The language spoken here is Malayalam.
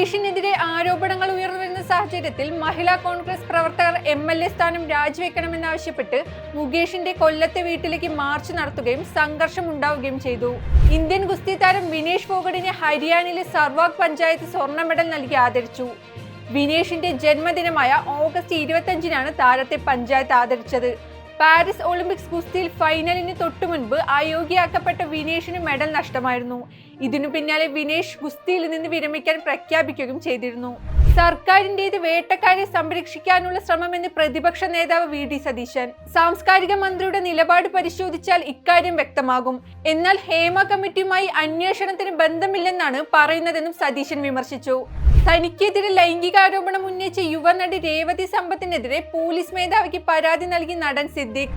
വിനേഷിനെതിരെ ആരോപണങ്ങൾ ഉയർന്നുവരുന്ന സാഹചര്യത്തിൽ മഹിളാ കോൺഗ്രസ് പ്രവർത്തകർ MLA സ്ഥാനം രാജിവെക്കണമെന്നാവശ്യപ്പെട്ട് മുകേഷിന്റെ കൊല്ലത്തെ വീട്ടിലേക്ക് മാർച്ച് നടത്തുകയും സംഘർഷം ഉണ്ടാവുകയും ചെയ്തു. ഇന്ത്യൻ ഗുസ്തി താരം വിനേഷ് ഫോഗട്ടിനെ ഹരിയാനയിലെ സർവാഗ് പഞ്ചായത്ത് സ്വർണ്ണ മെഡൽ നൽകി ആദരിച്ചു. വിനേഷിന്റെ ജന്മദിനമായ ഓഗസ്റ്റ് 25-നാണ് താരത്തെ പഞ്ചായത്ത് ആദരിച്ചത്. പാരീസ് ഒളിമ്പിക്സ് ഗുസ്തിയിൽ ഫൈനലിന് തൊട്ടു മുൻപ് അയോഗ്യയാക്കപ്പെട്ട വിനേഷിന് മെഡൽ നഷ്ടമായിരുന്നു. ഇതിനു പിന്നാലെ വിനേഷ് ഗുസ്തിയിൽ നിന്ന് വിരമിക്കാൻ പ്രഖ്യാപിക്കുകയും ചെയ്തിരുന്നു. സർക്കാരിന്റേത് വേട്ടക്കാരെ സംരക്ഷിക്കാനുള്ള ശ്രമമെന്ന് പ്രതിപക്ഷ നേതാവ് VD സതീശൻ. സാംസ്കാരിക മന്ത്രിയുടെ നിലപാട് പരിശോധിച്ചാൽ ഇക്കാര്യം വ്യക്തമാകും. എന്നാൽ ഹേമ കമ്മിറ്റിയുമായി അന്വേഷണത്തിന് ബന്ധമില്ലെന്നാണ് പറയുന്നതെന്നും സതീശൻ വിമർശിച്ചു. തനിക്കെതിരെ ലൈംഗികാരോപണം ഉന്നയിച്ച യുവനടി രേവതി സമ്പത്തിനെതിരെ പോലീസ് മേധാവിക്ക് പരാതി നൽകി നടൻ സിദ്ദിഖ്.